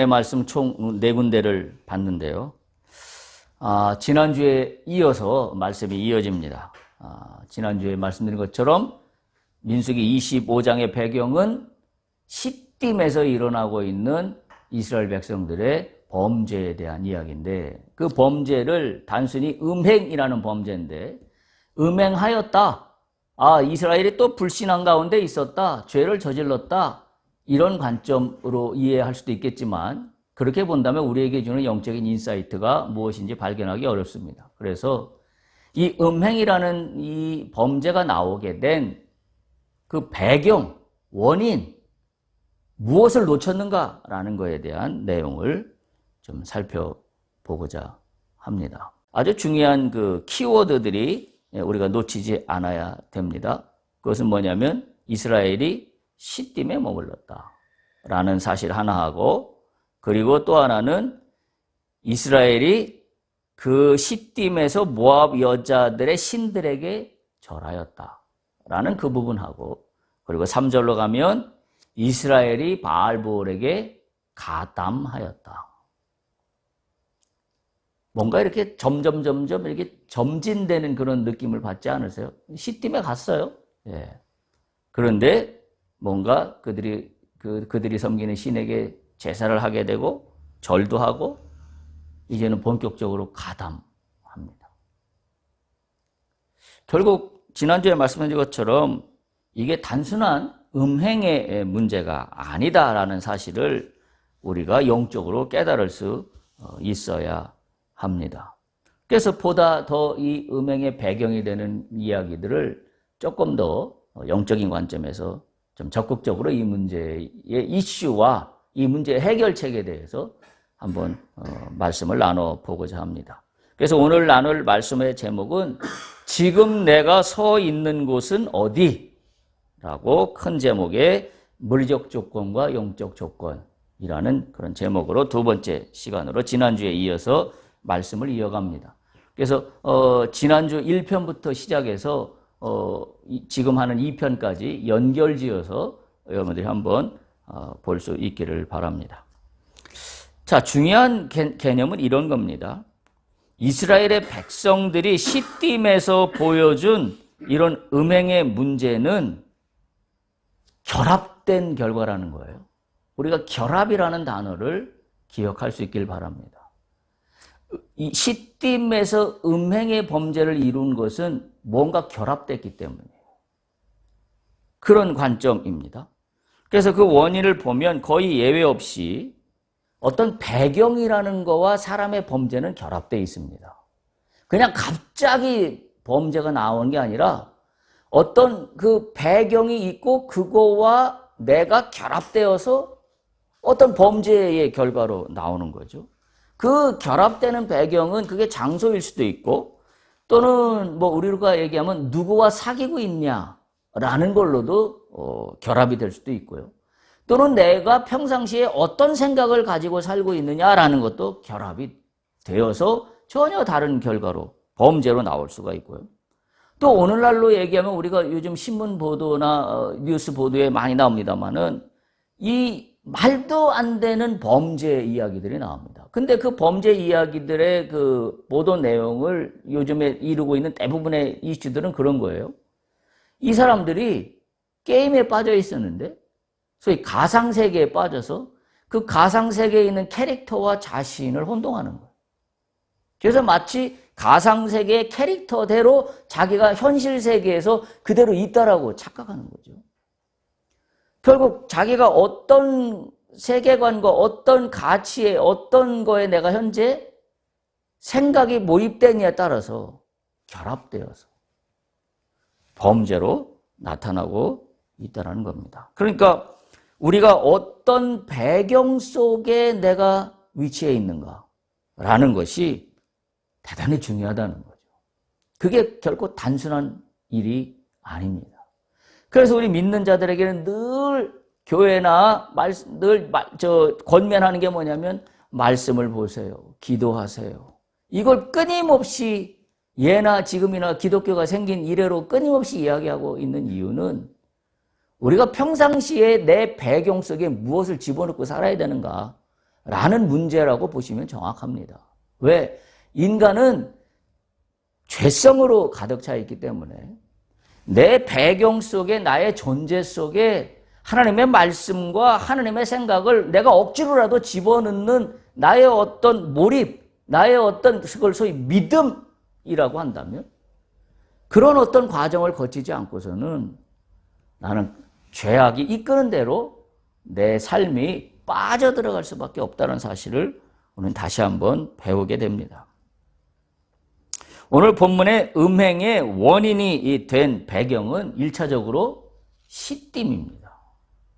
말씀 총 4군데를 봤는데요. 지난주에 이어서 말씀이 이어집니다. 지난주에 말씀드린 것처럼 민수기 25장의 배경은 시딤에서 일어나고 있는 이스라엘 백성들의 범죄에 대한 이야기인데, 그 범죄를 단순히 음행이라는 범죄인데, 음행하였다, 이스라엘이 또 불신앙 가운데 있었다, 죄를 저질렀다, 이런 관점으로 이해할 수도 있겠지만, 그렇게 본다면 우리에게 주는 영적인 인사이트가 무엇인지 발견하기 어렵습니다. 그래서 이 음행이라는 이 범죄가 나오게 된 그 배경, 원인, 무엇을 놓쳤는가라는 것에 대한 내용을 좀 살펴보고자 합니다. 아주 중요한 그 키워드들이 우리가 놓치지 않아야 됩니다. 그것은 뭐냐면 이스라엘이 시딤에 머물렀다라는 사실 하나하고, 그리고 또 하나는 이스라엘이 그 시딤에서 모압 여자들의 신들에게 절하였다라는 그 부분하고, 그리고 3절로 가면 이스라엘이 바알보올에게 가담하였다. 뭔가 이렇게 점점 이렇게 점진되는 그런 느낌을 받지 않으세요? 시딤에 갔어요. 예. 그런데 뭔가 그들이 섬기는 신에게 제사를 하게 되고 절도 하고 이제는 본격적으로 가담합니다. 결국 지난주에 말씀드린 것처럼 이게 단순한 음행의 문제가 아니다라는 사실을 우리가 영적으로 깨달을 수 있어야 합니다. 그래서 보다 더 이 음행의 배경이 되는 이야기들을 조금 더 영적인 관점에서 좀 적극적으로 이 문제의 이슈와 이 문제의 해결책에 대해서 한번 말씀을 나눠보고자 합니다. 그래서 오늘 나눌 말씀의 제목은 지금 내가 서 있는 곳은 어디? 라고 큰 제목의 물리적 조건과 영적 조건이라는 그런 제목으로 두 번째 시간으로 지난주에 이어서 말씀을 이어갑니다. 그래서 지난주 1편부터 시작해서 지금 하는 2편까지 연결지어서 여러분들이 한번 볼 수 있기를 바랍니다. 자, 중요한 개념은 이런 겁니다. 이스라엘의 백성들이 시딤에서 보여준 이런 음행의 문제는 결합된 결과라는 거예요. 우리가 결합이라는 단어를 기억할 수 있길 바랍니다. 이 시딤에서 음행의 범죄를 이룬 것은 뭔가 결합됐기 때문이에요. 그런 관점입니다. 그래서 그 원인을 보면 거의 예외 없이 어떤 배경이라는 거와 사람의 범죄는 결합되어 있습니다. 그냥 갑자기 범죄가 나오는 게 아니라 어떤 그 배경이 있고 그거와 내가 결합되어서 어떤 범죄의 결과로 나오는 거죠. 그 결합되는 배경은 그게 장소일 수도 있고, 또는 뭐 우리가 얘기하면 누구와 사귀고 있냐라는 걸로도 결합이 될 수도 있고요. 또는 내가 평상시에 어떤 생각을 가지고 살고 있느냐라는 것도 결합이 되어서 전혀 다른 결과로, 범죄로 나올 수가 있고요. 또 오늘날로 얘기하면 우리가 요즘 신문 보도나 뉴스 보도에 많이 나옵니다만은 이 말도 안 되는 범죄 이야기들이 나옵니다. 근데 그 범죄 이야기들의 그 보도 내용을 요즘에 이루고 있는 대부분의 이슈들은 그런 거예요. 이 사람들이 게임에 빠져 있었는데, 소위 가상세계에 빠져서 그 가상세계에 있는 캐릭터와 자신을 혼동하는 거예요. 그래서 마치 가상세계의 캐릭터대로 자기가 현실 세계에서 그대로 있다라고 착각하는 거죠. 결국 자기가 어떤 세계관과 어떤 가치에 어떤 거에 내가 현재 생각이 모입되느냐에 따라서 결합되어서 범죄로 나타나고 있다는 겁니다. 그러니까 우리가 어떤 배경 속에 내가 위치해 있는가라는 것이 대단히 중요하다는 거죠. 그게 결코 단순한 일이 아닙니다. 그래서 우리 믿는 자들에게는 늘 교회나 권면하는 게 뭐냐면 말씀을 보세요. 기도하세요. 이걸 끊임없이 예나 지금이나 기독교가 생긴 이래로 끊임없이 이야기하고 있는 이유는 우리가 평상시에 내 배경 속에 무엇을 집어넣고 살아야 되는가 라는 문제라고 보시면 정확합니다. 왜? 인간은 죄성으로 가득 차 있기 때문에 내 배경 속에, 나의 존재 속에 하나님의 말씀과 하나님의 생각을 내가 억지로라도 집어넣는 나의 어떤 몰입, 나의 어떤 그걸 소위 믿음이라고 한다면 그런 어떤 과정을 거치지 않고서는 나는 죄악이 이끄는 대로 내 삶이 빠져들어갈 수밖에 없다는 사실을 오늘 다시 한번 배우게 됩니다. 오늘 본문의 음행의 원인이 된 배경은 1차적으로 시딤입니다.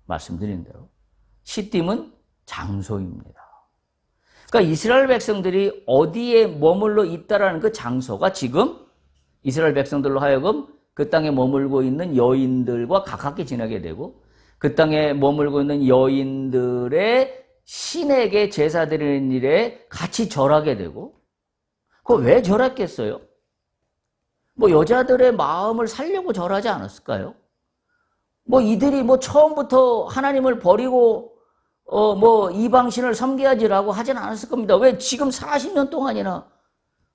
말씀드린 대로. 시딤은 장소입니다. 그러니까 이스라엘 백성들이 어디에 머물러 있다라는 그 장소가 지금 이스라엘 백성들로 하여금 그 땅에 머물고 있는 여인들과 가깝게 지내게 되고 그 땅에 머물고 있는 여인들의 신에게 제사 드리는 일에 같이 절하게 되고 그거 왜 절했겠어요? 뭐 여자들의 마음을 살려고 절하지 않았을까요? 뭐 이들이 뭐 처음부터 하나님을 버리고 뭐 이방신을 섬겨야지라고 하진 않았을 겁니다. 왜? 지금 40년 동안이나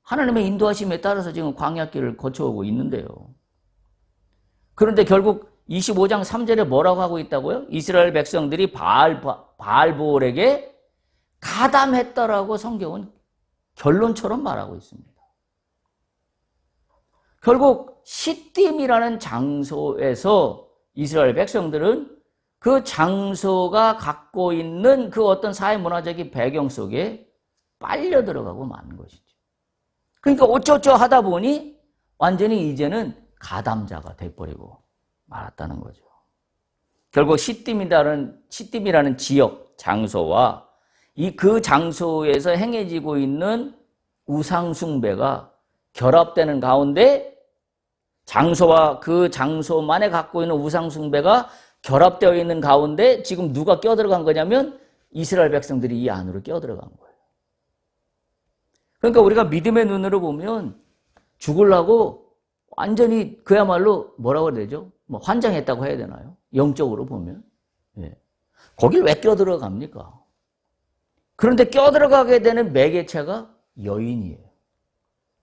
하나님의 인도하심에 따라서 지금 광야길을 거쳐오고 있는데요. 그런데 결국 25장 3절에 뭐라고 하고 있다고요? 이스라엘 백성들이 바알보올에게 가담했다라고 성경은 결론처럼 말하고 있습니다. 결국 시딤이라는 장소에서 이스라엘 백성들은 그 장소가 갖고 있는 그 어떤 사회문화적인 배경 속에 빨려 들어가고 마는 것이죠. 그러니까 어쩌저 하다 보니 완전히 이제는 가담자가 돼버리고 말았다는 거죠. 결국 시딤이라는 지역, 장소와 그 장소에서 행해지고 있는 우상숭배가 결합되는 가운데 장소와 그 장소만에 갖고 있는 우상숭배가 결합되어 있는 가운데 지금 누가 껴들어간 거냐면 이스라엘 백성들이 이 안으로 껴들어간 거예요. 그러니까 우리가 믿음의 눈으로 보면 죽으려고 완전히 그야말로 뭐라고 해야 되죠? 뭐 환장했다고 해야 되나요? 영적으로 보면. 예. 거길 왜 껴들어갑니까? 그런데 껴들어가게 되는 매개체가 여인이에요.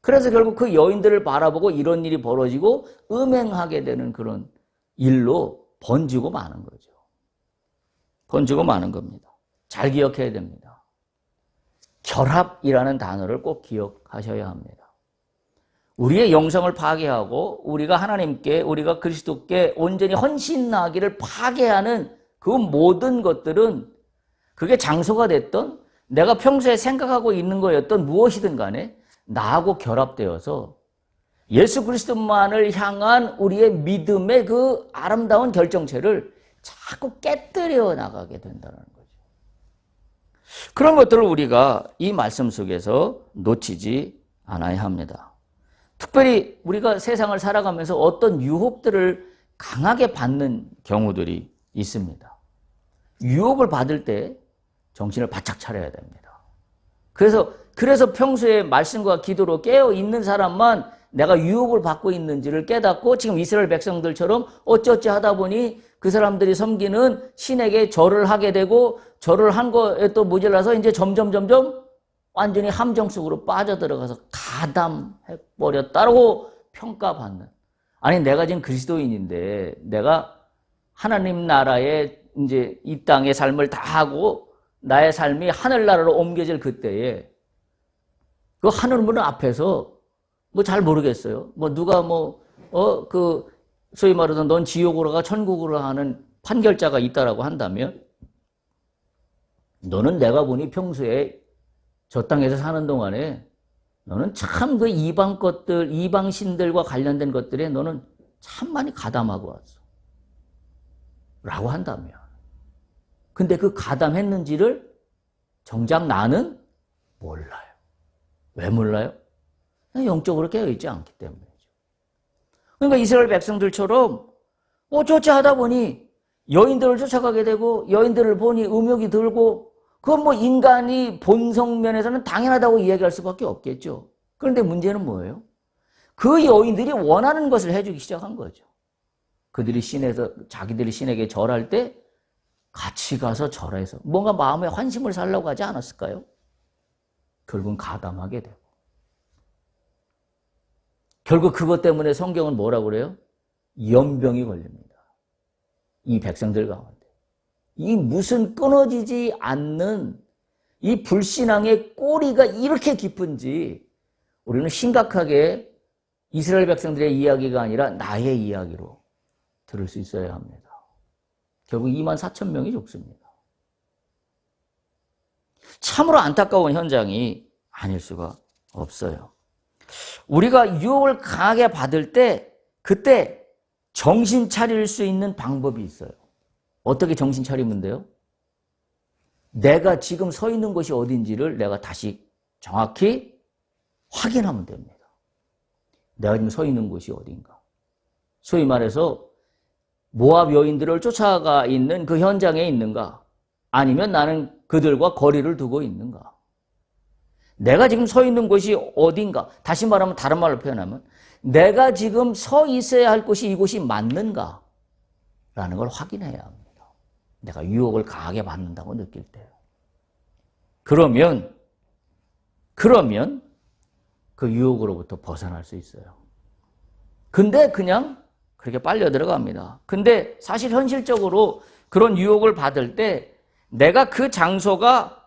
그래서 결국 그 여인들을 바라보고 이런 일이 벌어지고 음행하게 되는 그런 일로 번지고 마는 거죠. 번지고 마는 겁니다. 잘 기억해야 됩니다. 결합이라는 단어를 꼭 기억하셔야 합니다. 우리의 영성을 파괴하고 우리가 하나님께, 우리가 그리스도께 온전히 헌신하기를 파괴하는 그 모든 것들은 그게 장소가 됐던 내가 평소에 생각하고 있는 거였던 무엇이든 간에 나하고 결합되어서 예수 그리스도만을 향한 우리의 믿음의 그 아름다운 결정체를 자꾸 깨뜨려 나가게 된다는 거죠. 그런 것들을 우리가 이 말씀 속에서 놓치지 않아야 합니다. 특별히 우리가 세상을 살아가면서 어떤 유혹들을 강하게 받는 경우들이 있습니다. 유혹을 받을 때 정신을 바짝 차려야 됩니다. 그래서 평소에 말씀과 기도로 깨어 있는 사람만 내가 유혹을 받고 있는지를 깨닫고 지금 이스라엘 백성들처럼 어쩌지 하다 보니 그 사람들이 섬기는 신에게 절을 하게 되고 절을 한 거에 또 모자라서 이제 점점 완전히 함정 속으로 빠져들어가서 가담해버렸다라고 평가받는. 아니, 내가 지금 그리스도인인데 내가 하나님 나라에 이제 이 땅의 삶을 다 하고 나의 삶이 하늘나라로 옮겨질 그때에 그 하늘문 앞에서 뭐 잘 모르겠어요. 뭐 누가 소위 말해서 넌 지옥으로 가 천국으로 하는 판결자가 있다라고 한다면 너는 내가 보니 평소에 저 땅에서 사는 동안에 너는 참 그 이방 것들, 이방신들과 관련된 것들에 너는 참 많이 가담하고 왔어. 라고 한다면. 근데 그 가담했는지를 정작 나는 몰라요. 왜 몰라요? 영적으로 깨어있지 않기 때문이죠. 그러니까 이스라엘 백성들처럼 어쩌지 하다 보니 여인들을 쫓아가게 되고 여인들을 보니 음욕이 들고 그건 뭐 인간이 본성면에서는 당연하다고 이야기할 수밖에 없겠죠. 그런데 문제는 뭐예요? 그 여인들이 원하는 것을 해주기 시작한 거죠. 그들이 자기들이 신에게 절할 때 같이 가서 절해서 뭔가 마음에 환심을 살려고 하지 않았을까요? 결국은 가담하게 되고. 결국 그것 때문에 성경은 뭐라고 그래요? 연병이 걸립니다. 이 백성들 가운데. 이 무슨 끊어지지 않는 이 불신앙의 꼬리가 이렇게 깊은지 우리는 심각하게 이스라엘 백성들의 이야기가 아니라 나의 이야기로 들을 수 있어야 합니다. 결국 24,000명이 죽습니다. 참으로 안타까운 현장이 아닐 수가 없어요. 우리가 유혹을 강하게 받을 때 그때 정신 차릴 수 있는 방법이 있어요. 어떻게 정신 차리면 돼요? 내가 지금 서 있는 곳이 어딘지를 내가 다시 정확히 확인하면 됩니다. 내가 지금 서 있는 곳이 어딘가. 소위 말해서 모압 여인들을 쫓아가 있는 그 현장에 있는가? 아니면 나는 그들과 거리를 두고 있는가? 내가 지금 서 있는 곳이 어딘가? 다시 말하면 다른 말로 표현하면 내가 지금 서 있어야 할 곳이 이곳이 맞는가? 라는 걸 확인해야 합니다. 내가 유혹을 강하게 받는다고 느낄 때요. 그러면 그 유혹으로부터 벗어날 수 있어요. 근데 그냥 그렇게 빨려 들어갑니다. 근데 사실 현실적으로 그런 유혹을 받을 때 내가 그 장소가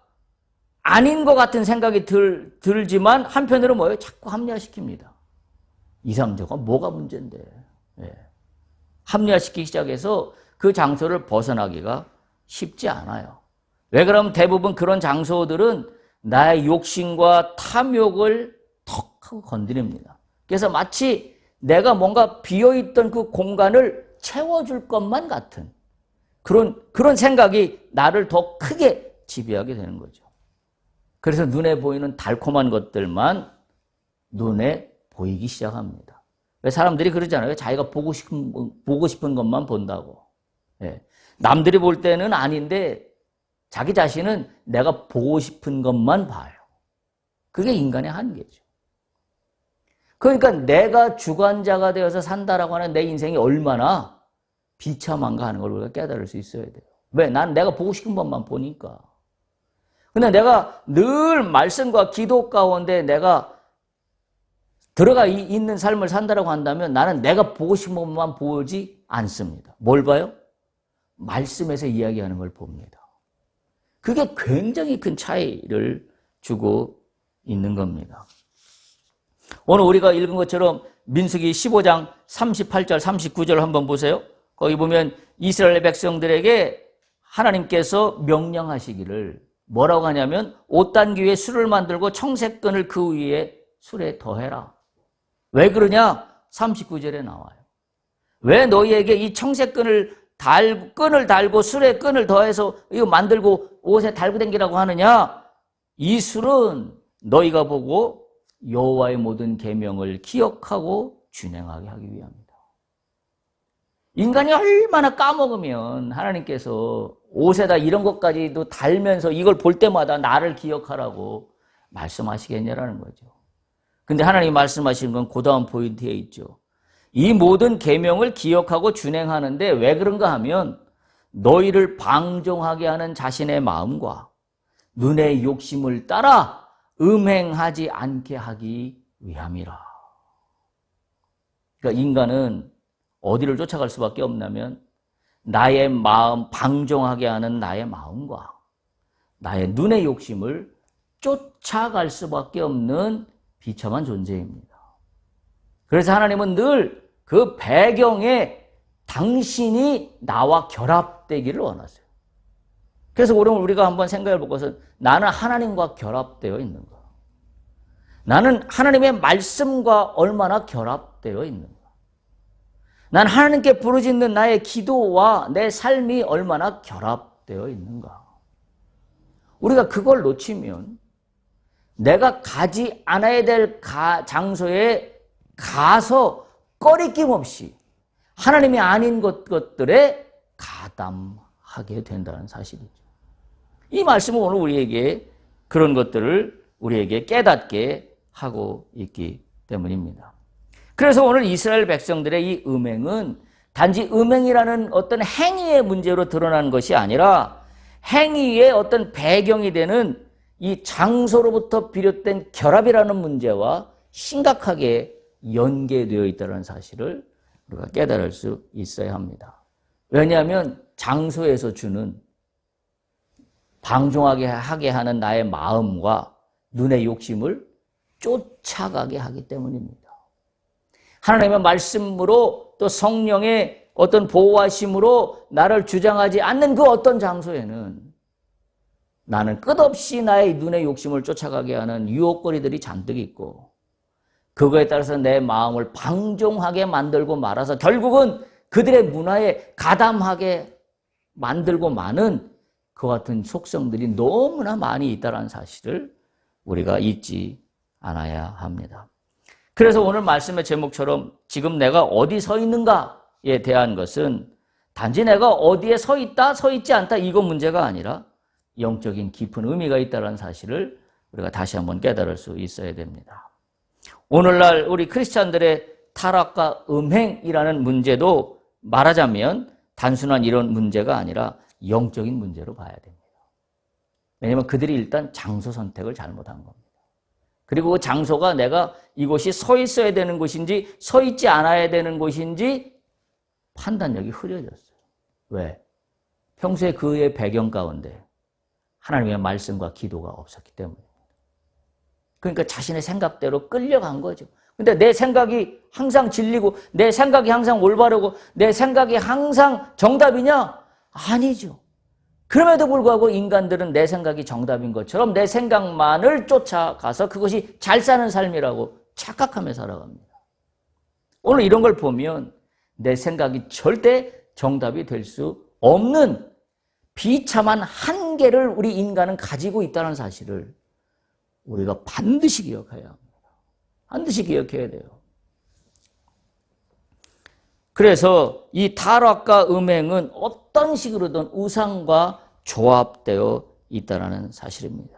아닌 것 같은 생각이 들지만 한편으로 뭐예요? 자꾸 합리화시킵니다. 이상저가 뭐가 문제인데. 예. 합리화시키기 시작해서 그 장소를 벗어나기가 쉽지 않아요. 왜 그러면 대부분 그런 장소들은 나의 욕심과 탐욕을 턱 하고 건드립니다. 그래서 마치 내가 뭔가 비어있던 그 공간을 채워줄 것만 같은 그런 생각이 나를 더 크게 지배하게 되는 거죠. 그래서 눈에 보이는 달콤한 것들만 눈에 보이기 시작합니다. 왜 사람들이 그러잖아요. 자기가 보고 싶은 것만 본다고. 예. 남들이 볼 때는 아닌데 자기 자신은 내가 보고 싶은 것만 봐요. 그게 인간의 한계죠. 그러니까 내가 주관자가 되어서 산다라고 하는 내 인생이 얼마나 비참한가 하는 걸 우리가 깨달을 수 있어야 돼요. 왜? 난 내가 보고 싶은 것만 보니까. 근데 내가 늘 말씀과 기도 가운데 내가 들어가 있는 삶을 산다라고 한다면 나는 내가 보고 싶은 것만 보지 않습니다. 뭘 봐요? 말씀에서 이야기하는 걸 봅니다. 그게 굉장히 큰 차이를 주고 있는 겁니다. 오늘 우리가 읽은 것처럼 민수기 15장 38절 39절 한번 보세요. 거기 보면 이스라엘 백성들에게 하나님께서 명령하시기를 뭐라고 하냐면 옷단기 위에 술을 만들고 청색끈을 그 위에 술에 더해라. 왜 그러냐? 39절에 나와요. 왜 너희에게 이 청색끈을 끈을 달고 술에 끈을 더해서 이거 만들고 옷에 달고 다니라고 하느냐? 이 술은 너희가 보고 여호와의 모든 계명을 기억하고 준행하게 하기 위함이다. 인간이 얼마나 까먹으면 하나님께서 옷에다 이런 것까지도 달면서 이걸 볼 때마다 나를 기억하라고 말씀하시겠냐라는 거죠. 근데 하나님이 말씀하시는 건 그 다음 포인트에 있죠. 이 모든 계명을 기억하고 준행하는데 왜 그런가 하면 너희를 방종하게 하는 자신의 마음과 눈의 욕심을 따라 음행하지 않게 하기 위함이라. 그러니까 인간은 어디를 쫓아갈 수밖에 없냐면 나의 마음, 방종하게 하는 나의 마음과 나의 눈의 욕심을 쫓아갈 수밖에 없는 비참한 존재입니다. 그래서 하나님은 늘 그 배경에 당신이 나와 결합되기를 원하세요. 그래서 그러면 우리가 한번 생각해 볼 것은 나는 하나님과 결합되어 있는가? 나는 하나님의 말씀과 얼마나 결합되어 있는가? 난 하나님께 부르짖는 나의 기도와 내 삶이 얼마나 결합되어 있는가? 우리가 그걸 놓치면 내가 가지 않아야 될 장소에 가서 꺼리낌 없이 하나님이 아닌 것들에 가담하게 된다는 사실이죠. 이 말씀은 오늘 우리에게 그런 것들을 우리에게 깨닫게 하고 있기 때문입니다. 그래서 오늘 이스라엘 백성들의 이 음행은 단지 음행이라는 어떤 행위의 문제로 드러나는 것이 아니라 행위의 어떤 배경이 되는 이 장소로부터 비롯된 결합이라는 문제와 심각하게 연계되어 있다는 사실을 우리가 깨달을 수 있어야 합니다. 왜냐하면 장소에서 주는 방종하게 하게 하는 나의 마음과 눈의 욕심을 쫓아가게 하기 때문입니다. 하나님의 말씀으로 또 성령의 어떤 보호하심으로 나를 주장하지 않는 그 어떤 장소에는 나는 끝없이 나의 눈의 욕심을 쫓아가게 하는 유혹거리들이 잔뜩 있고 그거에 따라서 내 마음을 방종하게 만들고 말아서 결국은 그들의 문화에 가담하게 만들고 마는 그와 같은 속성들이 너무나 많이 있다는 사실을 우리가 잊지 않아야 합니다. 그래서 오늘 말씀의 제목처럼 지금 내가 어디 서 있는가에 대한 것은 단지 내가 어디에 서 있다, 서 있지 않다 이거 문제가 아니라 영적인 깊은 의미가 있다는 사실을 우리가 다시 한번 깨달을 수 있어야 됩니다. 오늘날 우리 크리스찬들의 타락과 음행이라는 문제도 말하자면 단순한 이런 문제가 아니라 영적인 문제로 봐야 됩니다. 왜냐하면 그들이 일단 장소 선택을 잘못한 겁니다. 그리고 그 장소가 내가 이곳이 서 있어야 되는 곳인지 서 있지 않아야 되는 곳인지 판단력이 흐려졌어요. 왜? 평소에 그의 배경 가운데 하나님의 말씀과 기도가 없었기 때문입니다. 그러니까 자신의 생각대로 끌려간 거죠. 근데 내 생각이 항상 진리고 내 생각이 항상 올바르고 내 생각이 항상 정답이냐? 아니죠. 그럼에도 불구하고 인간들은 내 생각이 정답인 것처럼 내 생각만을 쫓아가서 그것이 잘 사는 삶이라고 착각하며 살아갑니다. 오늘 이런 걸 보면 내 생각이 절대 정답이 될 수 없는 비참한 한계를 우리 인간은 가지고 있다는 사실을 우리가 반드시 기억해야 합니다. 반드시 기억해야 돼요. 그래서 이 타락과 음행은 어떤 식으로든 우상과 조합되어 있다는 사실입니다.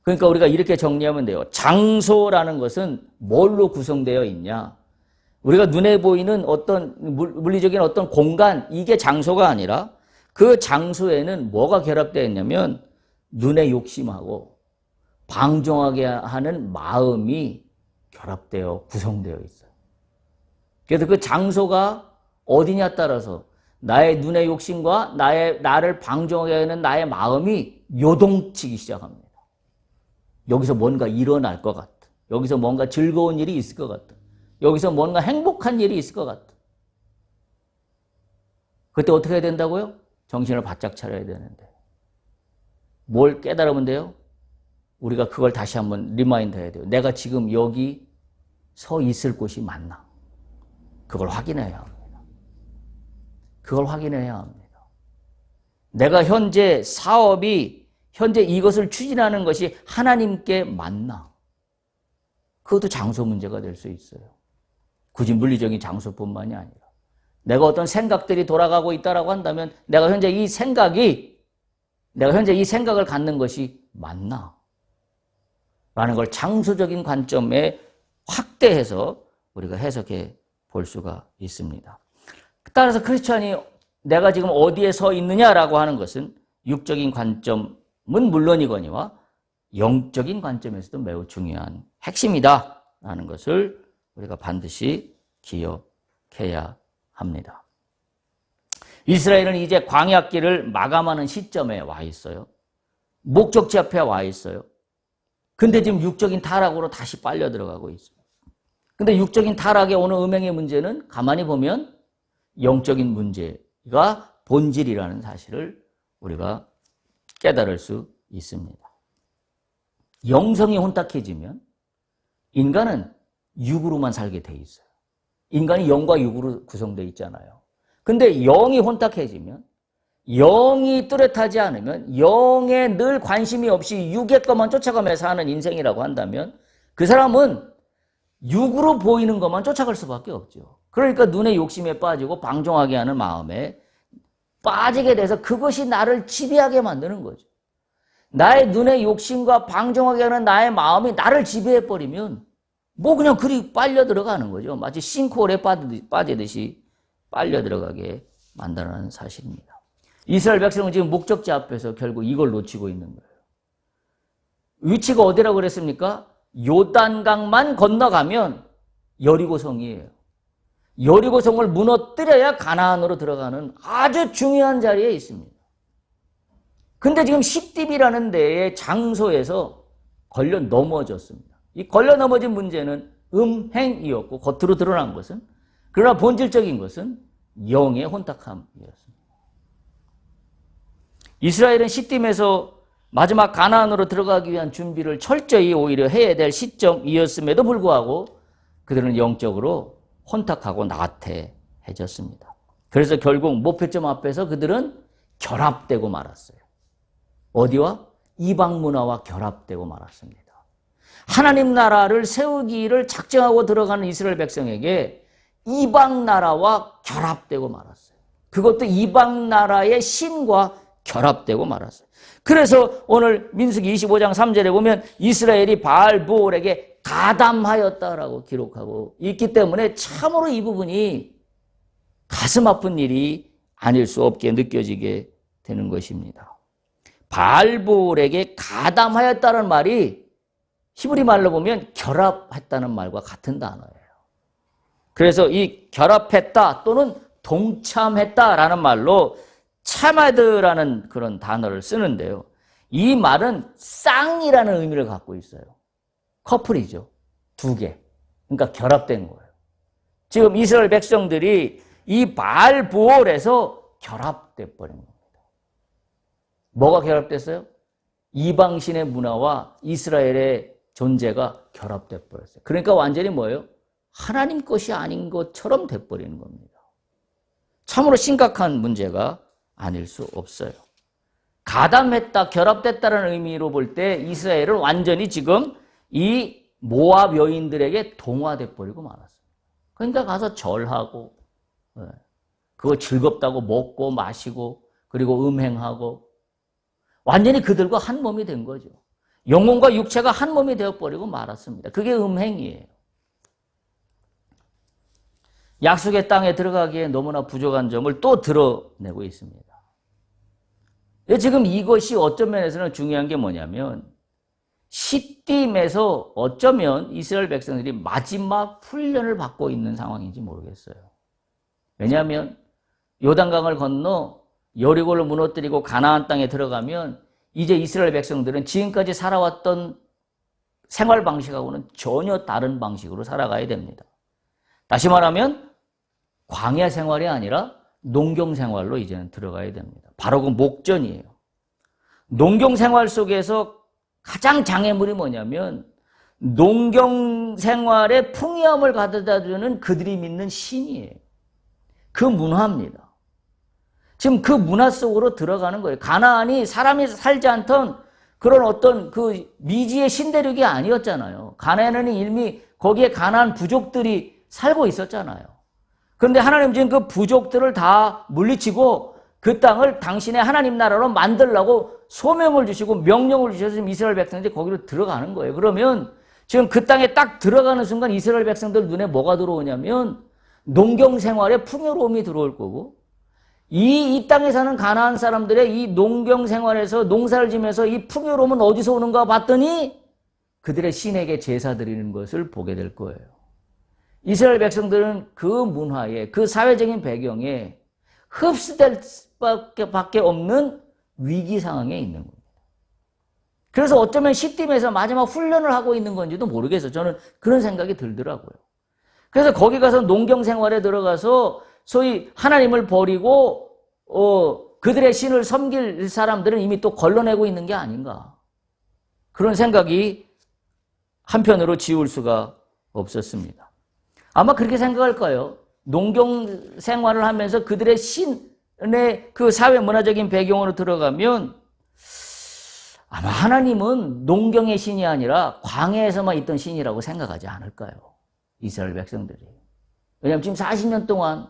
그러니까 우리가 이렇게 정리하면 돼요. 장소라는 것은 뭘로 구성되어 있냐? 우리가 눈에 보이는 어떤 물리적인 어떤 공간, 이게 장소가 아니라 그 장소에는 뭐가 결합되어 있냐면 눈의 욕심하고 방종하게 하는 마음이 결합되어 구성되어 있어요. 그래서 그 장소가 어디냐에 따라서 나의 눈의 욕심과 나를 방종하게 하는 나의 마음이 요동치기 시작합니다. 여기서 뭔가 일어날 것 같아. 여기서 뭔가 즐거운 일이 있을 것 같아. 여기서 뭔가 행복한 일이 있을 것 같아. 그때 어떻게 해야 된다고요? 정신을 바짝 차려야 되는데. 뭘 깨달으면 돼요? 우리가 그걸 다시 한번 리마인드 해야 돼요. 내가 지금 여기 서 있을 곳이 맞나? 그걸 확인해야 합니다. 그걸 확인해야 합니다. 내가 현재 사업이 현재 이것을 추진하는 것이 하나님께 맞나? 그것도 장소 문제가 될 수 있어요. 굳이 물리적인 장소뿐만이 아니라 내가 어떤 생각들이 돌아가고 있다라고 한다면 내가 현재 이 생각을 갖는 것이 맞나? 라는 걸 장소적인 관점에 확대해서 우리가 해석해 볼 수가 있습니다. 따라서 크리스찬이 내가 지금 어디에 서 있느냐라고 하는 것은 육적인 관점은 물론이거니와 영적인 관점에서도 매우 중요한 핵심이다라는 것을 우리가 반드시 기억해야 합니다. 이스라엘은 이제 광야길을 마감하는 시점에 와 있어요. 목적지 앞에 와 있어요. 근데 지금 육적인 타락으로 다시 빨려 들어가고 있습니다. 근데 육적인 타락에 오는 음행의 문제는 가만히 보면 영적인 문제가 본질이라는 사실을 우리가 깨달을 수 있습니다. 영성이 혼탁해지면 인간은 육으로만 살게 돼 있어요. 인간이 영과 육으로 구성되어 있잖아요. 근데 영이 혼탁해지면, 영이 뚜렷하지 않으면, 영에 늘 관심이 없이 육의 것만 쫓아가며 사는 인생이라고 한다면 그 사람은 육으로 보이는 것만 쫓아갈 수밖에 없죠. 그러니까 눈의 욕심에 빠지고 방종하게 하는 마음에 빠지게 돼서 그것이 나를 지배하게 만드는 거죠. 나의 눈의 욕심과 방종하게 하는 나의 마음이 나를 지배해버리면 뭐 그냥 그리 빨려 들어가는 거죠. 마치 싱크홀에 빠지듯이 빨려 들어가게 만드는 사실입니다. 이스라엘 백성은 지금 목적지 앞에서 결국 이걸 놓치고 있는 거예요. 위치가 어디라고 그랬습니까? 요단강만 건너가면 여리고성이에요. 여리고성을 무너뜨려야 가나안으로 들어가는 아주 중요한 자리에 있습니다. 근데 지금 시딤이라는 데의 장소에서 걸려 넘어졌습니다. 이 걸려 넘어진 문제는 음행이었고 겉으로 드러난 것은, 그러나 본질적인 것은 영의 혼탁함이었습니다. 이스라엘은 시딤에서 마지막 가나안으로 들어가기 위한 준비를 철저히 오히려 해야 될 시점이었음에도 불구하고 그들은 영적으로 혼탁하고 나태해졌습니다. 그래서 결국 목표점 앞에서 그들은 결합되고 말았어요. 어디와? 이방 문화와 결합되고 말았습니다. 하나님 나라를 세우기를 작정하고 들어가는 이스라엘 백성에게 이방 나라와 결합되고 말았어요. 그것도 이방 나라의 신과 결합되고 말았어요. 그래서 오늘 민수기 25장 3절에 보면 이스라엘이 바알브올에게 가담하였다라고 기록하고 있기 때문에 참으로 이 부분이 가슴 아픈 일이 아닐 수 없게 느껴지게 되는 것입니다. 바알브올에게 가담하였다는 말이 히브리 말로 보면 결합했다는 말과 같은 단어예요. 그래서 이 결합했다 또는 동참했다라는 말로 차마드라는 그런 단어를 쓰는데요. 이 말은 쌍이라는 의미를 갖고 있어요. 커플이죠. 두 개. 그러니까 결합된 거예요. 지금 이스라엘 백성들이 이 바알브올에서 결합돼 버린 겁니다. 뭐가 결합됐어요? 이방신의 문화와 이스라엘의 존재가 결합돼 버렸어요. 그러니까 완전히 뭐예요? 하나님 것이 아닌 것처럼 돼 버리는 겁니다. 참으로 심각한 문제가 아닐 수 없어요. 가담했다, 결합됐다는 의미로 볼 때 이스라엘은 완전히 지금 이 모압 여인들에게 동화돼 버리고 말았어요. 그러니까 가서 절하고 그거 즐겁다고 먹고 마시고 그리고 음행하고 완전히 그들과 한 몸이 된 거죠. 영혼과 육체가 한 몸이 되어버리고 말았습니다. 그게 음행이에요. 약속의 땅에 들어가기에 너무나 부족한 점을 또 드러내고 있습니다. 지금 이것이 어떤 면에서는 중요한 게 뭐냐면 시딤에서 어쩌면 이스라엘 백성들이 마지막 훈련을 받고 있는 상황인지 모르겠어요. 왜냐하면 요단강을 건너 여리고를 무너뜨리고 가나안 땅에 들어가면 이제 이스라엘 백성들은 지금까지 살아왔던 생활 방식하고는 전혀 다른 방식으로 살아가야 됩니다. 다시 말하면 광야 생활이 아니라 농경 생활로 이제는 들어가야 됩니다. 바로 그 목전이에요. 농경 생활 속에서 가장 장애물이 뭐냐면 농경 생활의 풍요함을 가져다 주는 그들이 믿는 신이에요. 그 문화입니다. 지금 그 문화 속으로 들어가는 거예요. 가나안이 사람이 살지 않던 그런 어떤 그 미지의 신대륙이 아니었잖아요. 가나안은 이미 거기에 가나안 부족들이 살고 있었잖아요. 그런데 하나님 지금 그 부족들을 다 물리치고 그 땅을 당신의 하나님 나라로 만들라고 소명을 주시고 명령을 주셔서 지금 이스라엘 백성들이 거기로 들어가는 거예요. 그러면 지금 그 땅에 딱 들어가는 순간 이스라엘 백성들 눈에 뭐가 들어오냐면 농경 생활의 풍요로움이 들어올 거고 이 땅에 사는 가나안 사람들의 이 농경 생활에서 농사를 지면서 이 풍요로움은 어디서 오는가 봤더니 그들의 신에게 제사 드리는 것을 보게 될 거예요. 이스라엘 백성들은 그 문화에 그 사회적인 배경에 흡수될 수밖에 없는 위기 상황에 있는 겁니다. 그래서 어쩌면 시딤에서 마지막 훈련을 하고 있는 건지도 모르겠어요. 저는 그런 생각이 들더라고요. 그래서 거기 가서 농경 생활에 들어가서 소위 하나님을 버리고 그들의 신을 섬길 사람들은 이미 또 걸러내고 있는 게 아닌가. 그런 생각이 한편으로 지울 수가 없었습니다. 아마 그렇게 생각할 거예요. 농경 생활을 하면서 그들의 신의 그 사회 문화적인 배경으로 들어가면 아마 하나님은 농경의 신이 아니라 광야에서만 있던 신이라고 생각하지 않을까요? 이스라엘 백성들이. 왜냐하면 지금 40년 동안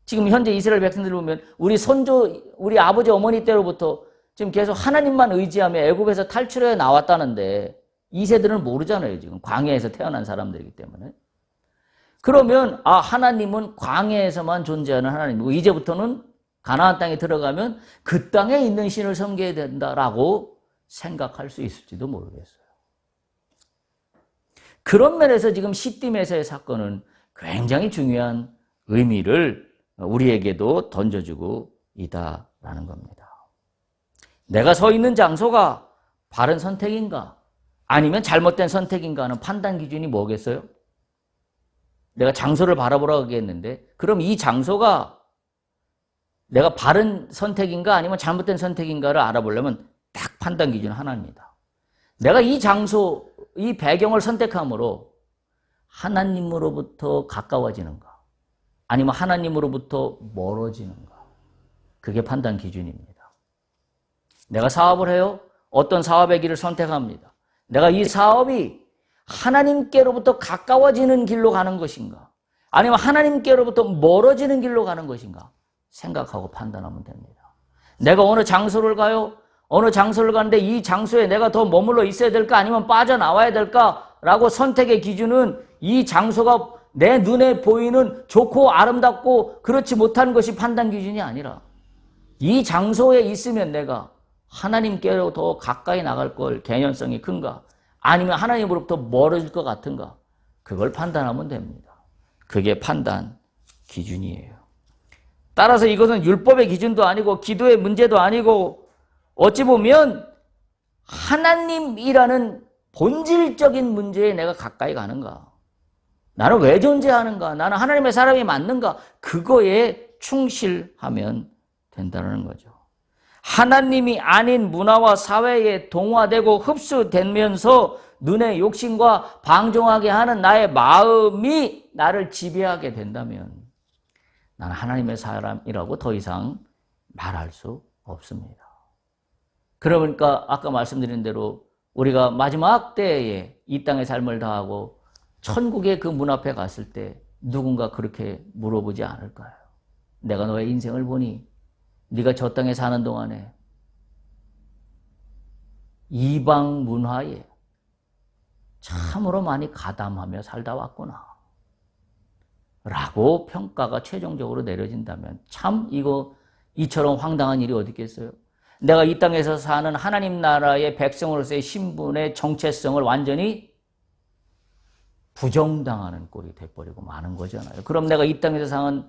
지금 현재 이스라엘 백성들을 보면 우리 선조, 우리 아버지 어머니 때로부터 지금 계속 하나님만 의지하며 애굽에서 탈출해 나왔다는데 이 세대는 모르잖아요. 지금 광야에서 태어난 사람들이기 때문에. 그러면 하나님은 광야에서만 존재하는 하나님이고 이제부터는 가나안 땅에 들어가면 그 땅에 있는 신을 섬겨야 된다라고 생각할 수 있을지도 모르겠어요. 그런 면에서 지금 시딤에서의 사건은 굉장히 중요한 의미를 우리에게도 던져주고 있다라는 겁니다. 내가 서 있는 장소가 바른 선택인가 아니면 잘못된 선택인가 하는 판단 기준이 뭐겠어요? 내가 장소를 바라보라고 하겠는데 그럼 이 장소가 내가 바른 선택인가 아니면 잘못된 선택인가를 알아보려면 딱 판단 기준은 하나입니다. 내가 이 장소, 이 배경을 선택함으로 하나님으로부터 가까워지는가 아니면 하나님으로부터 멀어지는가 그게 판단 기준입니다. 내가 사업을 해요. 어떤 사업의 길을 선택합니다. 내가 이 사업이 하나님께로부터 가까워지는 길로 가는 것인가 아니면 하나님께로부터 멀어지는 길로 가는 것인가 생각하고 판단하면 됩니다. 내가 어느 장소를 가요? 어느 장소를 가는데 이 장소에 내가 더 머물러 있어야 될까 아니면 빠져나와야 될까라고 선택의 기준은 이 장소가 내 눈에 보이는 좋고 아름답고 그렇지 못한 것이 판단 기준이 아니라 이 장소에 있으면 내가 하나님께로 더 가까이 나갈 걸 개연성이 큰가 아니면 하나님으로부터 멀어질 것 같은가 그걸 판단하면 됩니다. 그게 판단 기준이에요. 따라서 이것은 율법의 기준도 아니고 기도의 문제도 아니고 어찌 보면 하나님이라는 본질적인 문제에 내가 가까이 가는가 나는 왜 존재하는가 나는 하나님의 사람이 맞는가 그거에 충실하면 된다는 거죠. 하나님이 아닌 문화와 사회에 동화되고 흡수되면서 눈의 욕심과 방종하게 하는 나의 마음이 나를 지배하게 된다면 나는 하나님의 사람이라고 더 이상 말할 수 없습니다. 그러니까 아까 말씀드린 대로 우리가 마지막 때에 이 땅의 삶을 다하고 천국의 그 문 앞에 갔을 때 누군가 그렇게 물어보지 않을까요? 내가 너의 인생을 보니 네가 저 땅에 사는 동안에 이방 문화에 참으로 많이 가담하며 살다 왔구나 라고 평가가 최종적으로 내려진다면 참 이처럼 황당한 일이 어디 있겠어요? 내가 이 땅에서 사는 하나님 나라의 백성으로서의 신분의 정체성을 완전히 부정당하는 꼴이 돼버리고 마는 거잖아요. 그럼 내가 이 땅에서 사는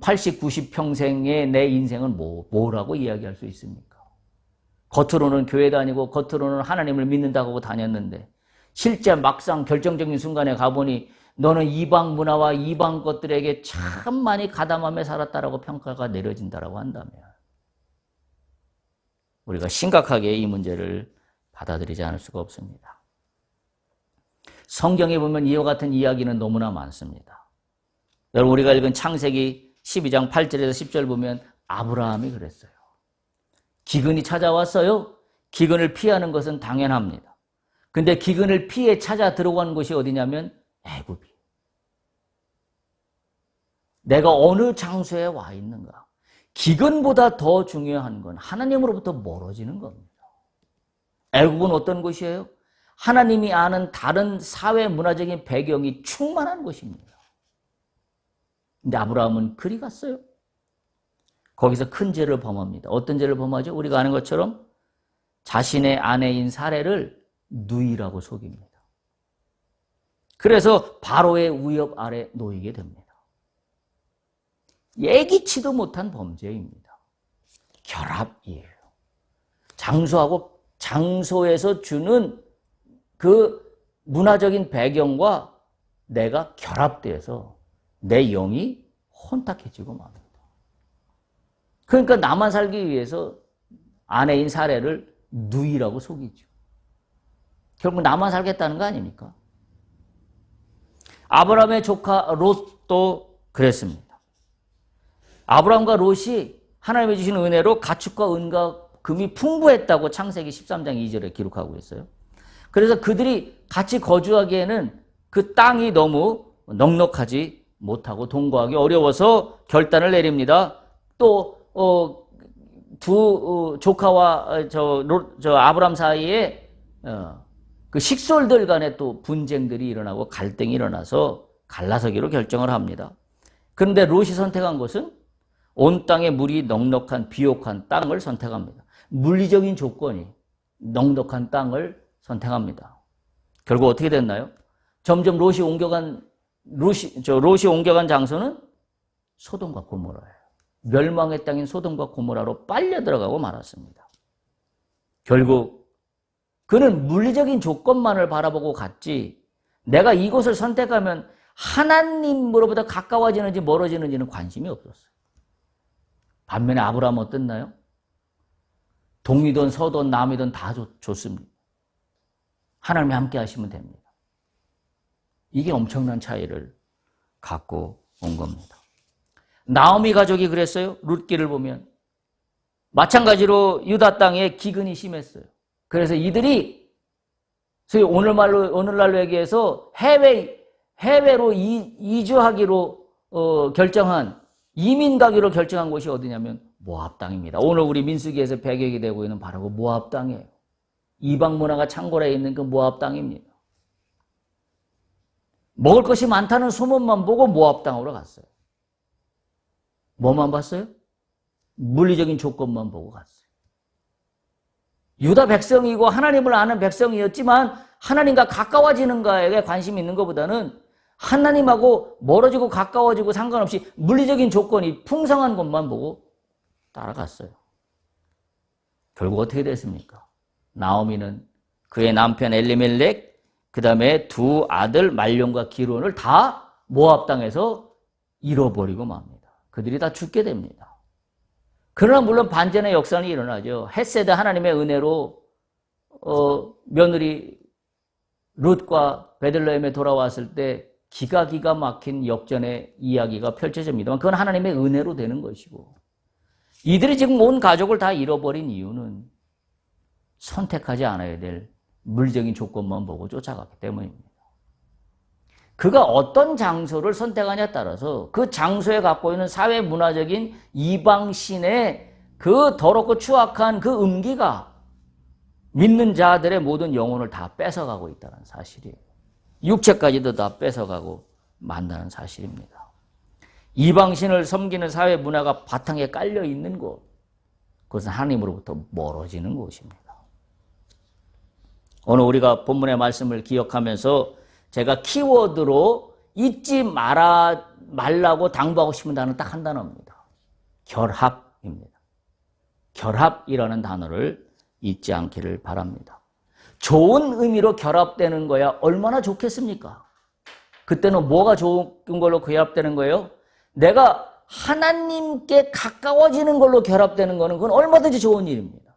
80, 90평생의 내 인생은 뭐라고 이야기할 수 있습니까? 겉으로는 교회 다니고 겉으로는 하나님을 믿는다고 하고 다녔는데 실제 막상 결정적인 순간에 가보니 너는 이방 문화와 이방 것들에게 참 많이 가담하며 살았다라고 평가가 내려진다라고 한다면 우리가 심각하게 이 문제를 받아들이지 않을 수가 없습니다. 성경에 보면 이와 같은 이야기는 너무나 많습니다. 여러분 우리가 읽은 창세기 12장 8절에서 10절 보면 아브라함이 그랬어요. 기근이 찾아왔어요. 기근을 피하는 것은 당연합니다. 근데 기근을 피해 찾아 들어간 곳이 어디냐면 애굽이. 내가 어느 장소에 와 있는가. 기근보다 더 중요한 건 하나님으로부터 멀어지는 겁니다. 애굽은 어떤 곳이에요? 하나님이 아는 다른 사회 문화적인 배경이 충만한 곳입니다. 근데 아브라함은 그리 갔어요. 거기서 큰 죄를 범합니다. 어떤 죄를 범하죠? 우리가 아는 것처럼 자신의 아내인 사레를 누이라고 속입니다. 그래서 바로의 위협 아래 놓이게 됩니다. 예기치도 못한 범죄입니다. 결합이에요. 장소하고 장소에서 주는 그 문화적인 배경과 내가 결합돼서 내 영이 혼탁해지고 맙니다. 그러니까 나만 살기 위해서 아내인 사레를 누이라고 속이죠. 결국 나만 살겠다는 거 아닙니까? 아브라함의 조카 롯도 그랬습니다. 아브라함과 롯이 하나님이 주신 은혜로 가축과 은과 금이 풍부했다고 창세기 13장 2절에 기록하고 있어요. 그래서 그들이 같이 거주하기에는 그 땅이 너무 넉넉하지 못하고 동거하기 어려워서 결단을 내립니다. 또 두 조카와 저 아브람 사이에 그 식솔들 간에 또 분쟁들이 일어나고 갈등이 일어나서 갈라서기로 결정을 합니다. 그런데 롯이 선택한 것은 온 땅에 물이 넉넉한 비옥한 땅을 선택합니다. 물리적인 조건이 넉넉한 땅을 선택합니다. 결국 어떻게 됐나요? 점점 롯이 옮겨간 장소는 소돔과 고모라예요. 멸망의 땅인 소돔과 고모라로 빨려 들어가고 말았습니다. 결국 그는 물리적인 조건만을 바라보고 갔지 내가 이곳을 선택하면 하나님으로부터 가까워지는지 멀어지는지는 관심이 없었어요. 반면에 아브라함은 어땠나요? 동이든 서든 남이든 다 좋습니다. 하나님이 함께 하시면 됩니다. 이게 엄청난 차이를 갖고 온 겁니다. 나오미 가족이 그랬어요. 룻기를 보면. 마찬가지로 유다 땅에 기근이 심했어요. 그래서 이들이 소위 오늘날로 얘기해서 해외로 이주하기로 결정한 이민 가기로 결정한 곳이 어디냐면 모압 땅입니다. 오늘 우리 민수기에서 배경이 되고 있는 바로 그 모압 땅이에요. 이방 문화가 창궐해 있는 그 모압 땅입니다. 먹을 것이 많다는 소문만 보고 모압 땅으로 갔어요. 뭐만 봤어요? 물리적인 조건만 보고 갔어요. 유다 백성이고 하나님을 아는 백성이었지만 하나님과 가까워지는 거에 관심이 있는 것보다는 하나님하고 멀어지고 가까워지고 상관없이 물리적인 조건이 풍성한 것만 보고 따라갔어요. 결국 어떻게 됐습니까? 나오미는 그의 남편 엘리멜렉, 그 다음에 두 아들 말론과 기론을 다 모압 땅에서 잃어버리고 맙니다. 그들이 다 죽게 됩니다. 그러나 물론 반전의 역사는 일어나죠. 헷세드 하나님의 은혜로 며느리 룻과 베들레헴에 돌아왔을 때 기가 막힌 역전의 이야기가 펼쳐집니다만 그건 하나님의 은혜로 되는 것이고 이들이 지금 온 가족을 다 잃어버린 이유는 선택하지 않아야 될 물리적인 조건만 보고 쫓아갔기 때문입니다. 그가 어떤 장소를 선택하냐에 따라서 그 장소에 갖고 있는 사회 문화적인 이방신의 그 더럽고 추악한 그 음기가 믿는 자들의 모든 영혼을 다 뺏어가고 있다는 사실이에요. 육체까지도 다 뺏어가고 만다는 사실입니다. 이방신을 섬기는 사회 문화가 바탕에 깔려 있는 곳, 그것은 하나님으로부터 멀어지는 곳입니다. 오늘 우리가 본문의 말씀을 기억하면서 제가 키워드로 잊지 말라고 당부하고 싶은 단어는 딱 한 단어입니다. 결합입니다. 결합이라는 단어를 잊지 않기를 바랍니다. 좋은 의미로 결합되는 거야 얼마나 좋겠습니까? 그때는 뭐가 좋은 걸로 결합되는 거예요? 내가 하나님께 가까워지는 걸로 결합되는 거는 그건 얼마든지 좋은 일입니다.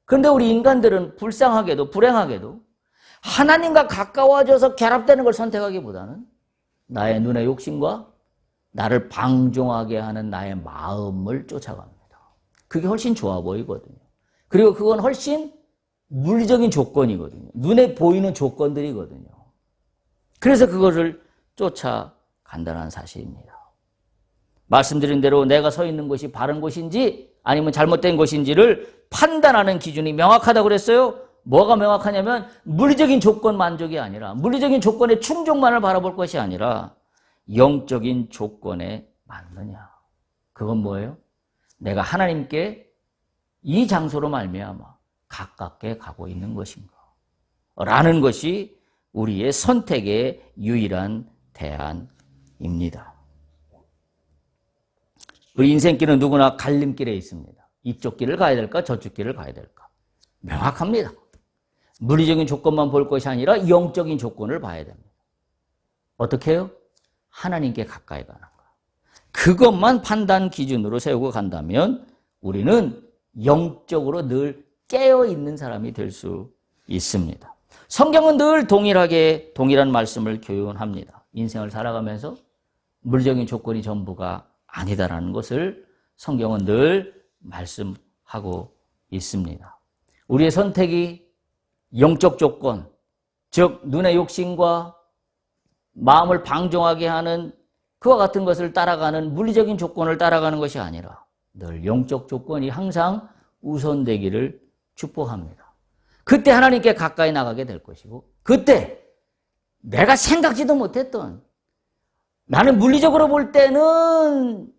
그런데 우리 인간들은 불쌍하게도 불행하게도 하나님과 가까워져서 결합되는 걸 선택하기보다는 나의 눈의 욕심과 나를 방종하게 하는 나의 마음을 쫓아갑니다. 그게 훨씬 좋아 보이거든요. 그리고 그건 훨씬 물리적인 조건이거든요. 눈에 보이는 조건들이거든요. 그래서 그것을 쫓아간다는 사실입니다. 말씀드린 대로 내가 서 있는 곳이 바른 곳인지 아니면 잘못된 곳인지를 판단하는 기준이 명확하다고 그랬어요. 뭐가 명확하냐면 물리적인 조건 만족이 아니라 물리적인 조건의 충족만을 바라볼 것이 아니라 영적인 조건에 맞느냐. 그건 뭐예요? 내가 하나님께 이 장소로 말미암아 가깝게 가고 있는 것인가 라는 것이 우리의 선택의 유일한 대안입니다. 우리 인생길은 누구나 갈림길에 있습니다. 이쪽 길을 가야 될까 저쪽 길을 가야 될까 명확합니다. 물리적인 조건만 볼 것이 아니라 영적인 조건을 봐야 됩니다. 어떻게 해요? 하나님께 가까이 가는 거. 그것만 판단 기준으로 세우고 간다면 우리는 영적으로 늘 깨어있는 사람이 될 수 있습니다. 성경은 늘 동일한 말씀을 교훈합니다. 인생을 살아가면서 물리적인 조건이 전부가 아니다라는 것을 성경은 늘 말씀하고 있습니다. 우리의 선택이 영적 조건, 즉 눈의 욕심과 마음을 방종하게 하는 그와 같은 것을 따라가는 물리적인 조건을 따라가는 것이 아니라 늘 영적 조건이 항상 우선되기를 축복합니다. 그때 하나님께 가까이 나가게 될 것이고 그때 내가 생각지도 못했던 나는 물리적으로 볼 때는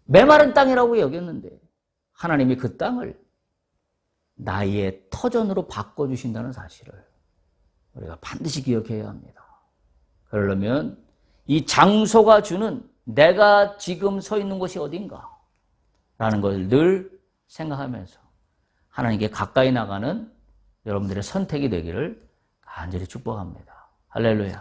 메마른 땅이라고 여겼는데 하나님이 그 땅을 나의 터전으로 바꿔주신다는 사실을 우리가 반드시 기억해야 합니다. 그러려면 이 장소가 주는 내가 지금 서 있는 곳이 어딘가 라는 걸 늘 생각하면서 하나님께 가까이 나가는 여러분들의 선택이 되기를 간절히 축복합니다. 할렐루야.